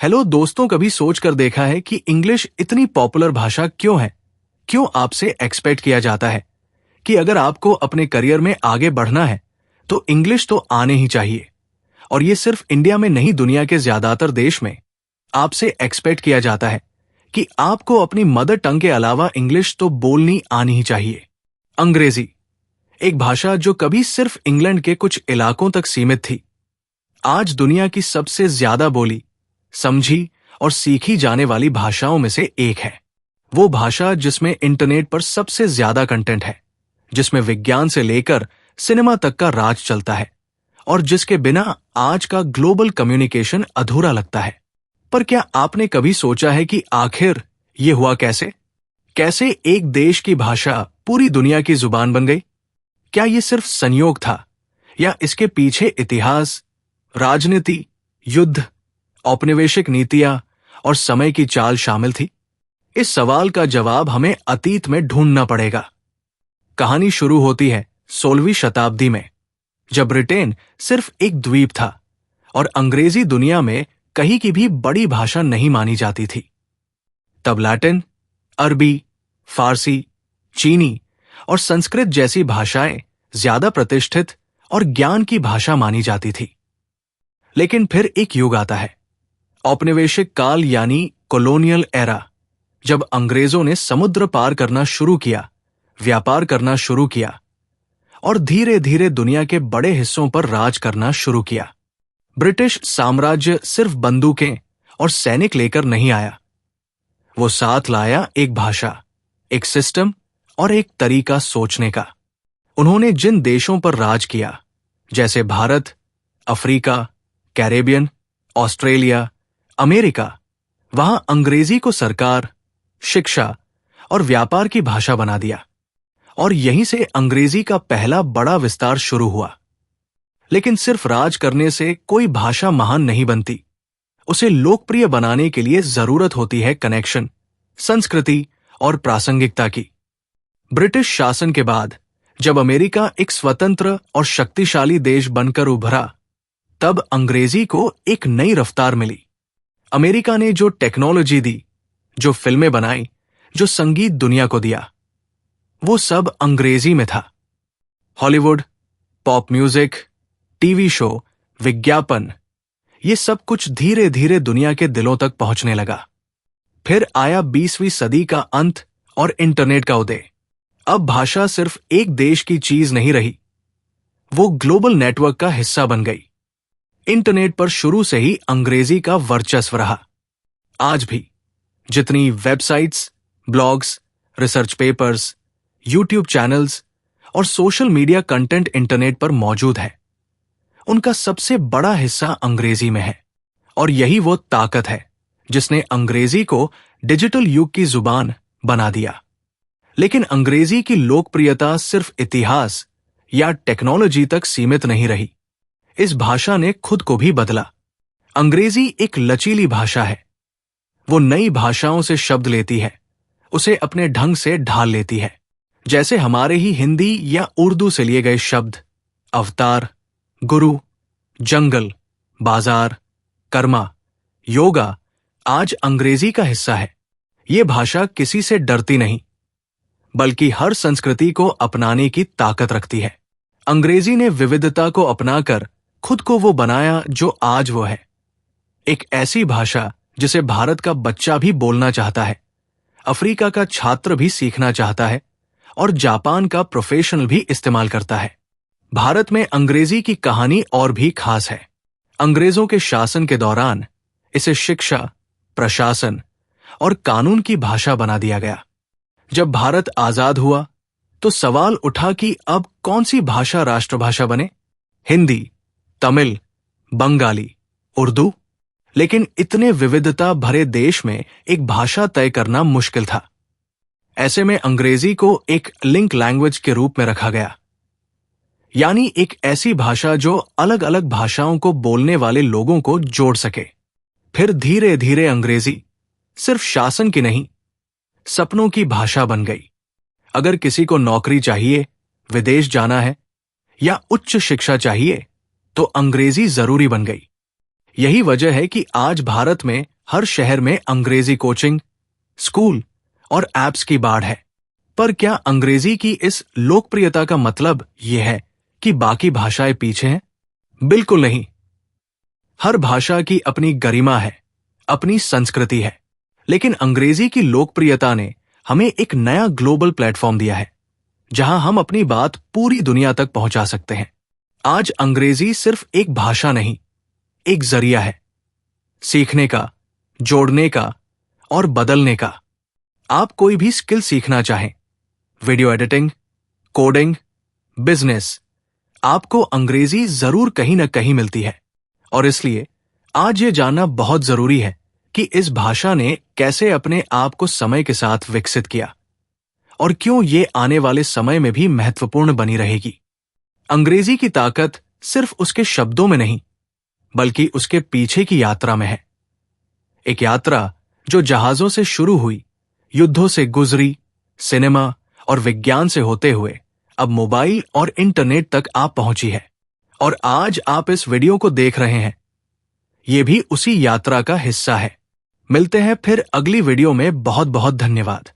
Hello दोस्तों, कभी सोच कर देखा है कि इंग्लिश इतनी पॉपुलर भाषा क्यों है? क्यों आपसे एक्सपेक्ट किया जाता है कि अगर आपको अपने करियर में आगे बढ़ना है तो इंग्लिश तो आने ही चाहिए। और ये सिर्फ इंडिया में नहीं, दुनिया के ज्यादातर देश में आपसे एक्सपेक्ट किया जाता है कि आपको अपनी मदर टंग के अलावा इंग्लिश तो बोलनी आनी ही चाहिए। अंग्रेजी, एक भाषा जो कभी सिर्फ इंग्लैंड के कुछ इलाकों तक सीमित थी, आज दुनिया की सबसे ज्यादा बोली, समझी और सीखी जाने वाली भाषाओं में से एक है। वो भाषा जिसमें इंटरनेट पर सबसे ज्यादा कंटेंट है, जिसमें विज्ञान से लेकर सिनेमा तक का राज चलता है और जिसके बिना आज का ग्लोबल कम्युनिकेशन अधूरा लगता है। पर क्या आपने कभी सोचा है कि आखिर ये हुआ कैसे? कैसे एक देश की भाषा पूरी दुनिया की जुबान बन गई? क्या ये सिर्फ संयोग था या इसके पीछे इतिहास, राजनीति, युद्ध, औपनिवेशिक नीतियां और समय की चाल शामिल थी? इस सवाल का जवाब हमें अतीत में ढूंढना पड़ेगा। कहानी शुरू होती है 16वीं शताब्दी में, जब ब्रिटेन सिर्फ एक द्वीप था और अंग्रेजी दुनिया में कहीं की भी बड़ी भाषा नहीं मानी जाती थी। तब लैटिन, अरबी, फारसी, चीनी और संस्कृत जैसी भाषाएं ज्यादा प्रतिष्ठित और ज्ञान की भाषा मानी जाती थी। लेकिन फिर एक युग आता है, औपनिवेशिक काल यानी कॉलोनियल एरा, जब अंग्रेजों ने समुद्र पार करना शुरू किया, व्यापार करना शुरू किया और धीरे धीरे दुनिया के बड़े हिस्सों पर राज करना शुरू किया। ब्रिटिश साम्राज्य सिर्फ बंदूकें और सैनिक लेकर नहीं आया, वो साथ लाया एक भाषा, एक सिस्टम और एक तरीका सोचने का। उन्होंने जिन देशों पर राज किया, जैसे Bharat, Africa, Caribbean, Australia, America, वहां अंग्रेजी को सरकार, शिक्षा और व्यापार की भाषा बना दिया और यहीं से अंग्रेजी का पहला बड़ा विस्तार शुरू हुआ। लेकिन सिर्फ राज करने से कोई भाषा महान नहीं बनती। उसे लोकप्रिय बनाने के लिए जरूरत होती है कनेक्शन, संस्कृति और प्रासंगिकता की। ब्रिटिश शासन के बाद जब अमेरिका एक स्वतंत्र और शक्तिशाली देश बनकर उभरा, तब अंग्रेजी को एक नई रफ्तार मिली। अमेरिका ने जो टेक्नोलॉजी दी, जो फिल्में बनाई, जो संगीत दुनिया को दिया, वो सब अंग्रेजी में था। Hollywood, pop music, TV show, विज्ञापन, ये सब कुछ धीरे धीरे दुनिया के दिलों तक पहुंचने लगा। फिर आया 20वीं सदी का अंत और इंटरनेट का उदय। अब भाषा सिर्फ एक देश की चीज नहीं रही, वो ग्लोबल नेटवर्क का हिस्सा बन गई। इंटरनेट पर शुरू से ही अंग्रेजी का वर्चस्व रहा। आज भी जितनी websites, blogs, research papers, YouTube channels और सोशल मीडिया कंटेंट इंटरनेट पर मौजूद है, उनका सबसे बड़ा हिस्सा अंग्रेजी में है। और यही वो ताकत है जिसने अंग्रेजी को डिजिटल युग की जुबान बना दिया। लेकिन अंग्रेजी की लोकप्रियता सिर्फ इतिहास या टेक्नोलॉजी तक सीमित नहीं रही। इस भाषा ने खुद को भी बदला। अंग्रेजी एक लचीली भाषा है। वो नई भाषाओं से शब्द लेती है, उसे अपने ढंग से ढाल लेती है। जैसे हमारे ही हिंदी या उर्दू से लिए गए शब्द अवतार, गुरु, जंगल, बाजार, कर्मा, योगा आज अंग्रेजी का हिस्सा है। ये भाषा किसी से डरती नहीं, बल्कि हर संस्कृति को अपनाने की ताकत रखती है। अंग्रेजी ने विविधता को अपनाकर खुद को वो बनाया जो आज वो है। एक ऐसी भाषा जिसे भारत का बच्चा भी बोलना चाहता है, अफ्रीका का छात्र भी सीखना चाहता है और जापान का प्रोफेशनल भी इस्तेमाल करता है। भारत में अंग्रेजी की कहानी और भी खास है। अंग्रेजों के शासन के दौरान इसे शिक्षा, प्रशासन और कानून की भाषा बना दिया गया। जब भारत आजाद हुआ तो सवाल उठा कि अब कौन सी भाषा राष्ट्रभाषा बने? हिंदी, तमिल, बंगाली, उर्दू? लेकिन इतने विविधता भरे देश में एक भाषा तय करना मुश्किल था। ऐसे में अंग्रेजी को एक लिंक लैंग्वेज के रूप में रखा गया, यानी एक ऐसी भाषा जो अलग अलग भाषाओं को बोलने वाले लोगों को जोड़ सके। फिर धीरे धीरे अंग्रेजी सिर्फ शासन की नहीं, सपनों की भाषा बन गई। अगर किसी को नौकरी चाहिए, विदेश जाना है या उच्च शिक्षा चाहिए, तो अंग्रेजी जरूरी बन गई। यही वजह है कि आज भारत में हर शहर में अंग्रेजी कोचिंग, स्कूल और ऐप्स की बाढ़ है। पर क्या अंग्रेजी की इस लोकप्रियता का मतलब यह है कि बाकी भाषाएं पीछे हैं? बिल्कुल नहीं। हर भाषा की अपनी गरिमा है, अपनी संस्कृति है। लेकिन अंग्रेजी की लोकप्रियता ने हमें एक नया ग्लोबल प्लेटफॉर्म दिया है, जहां हम अपनी बात पूरी दुनिया तक पहुंचा सकते हैं। आज अंग्रेजी सिर्फ एक भाषा नहीं, एक जरिया है, सीखने का, जोड़ने का और बदलने का। आप कोई भी स्किल सीखना चाहें, वीडियो एडिटिंग, कोडिंग, बिजनेस, आपको अंग्रेजी जरूर कहीं न कहीं मिलती है। और इसलिए आज ये जानना बहुत जरूरी है कि इस भाषा ने कैसे अपने आप को समय के साथ विकसित किया और क्यों ये आने वाले समय में भी महत्वपूर्ण बनी रहेगी। अंग्रेजी की ताकत सिर्फ उसके शब्दों में नहीं, बल्कि उसके पीछे की यात्रा में है। एक यात्रा जो जहाजों से शुरू हुई, युद्धों से गुजरी, सिनेमा और विज्ञान से होते हुए अब मोबाइल और इंटरनेट तक आप पहुंची है। और आज आप इस वीडियो को देख रहे हैं, ये भी उसी यात्रा का हिस्सा है। मिलते हैं फिर अगली वीडियो में। बहुत बहुत धन्यवाद।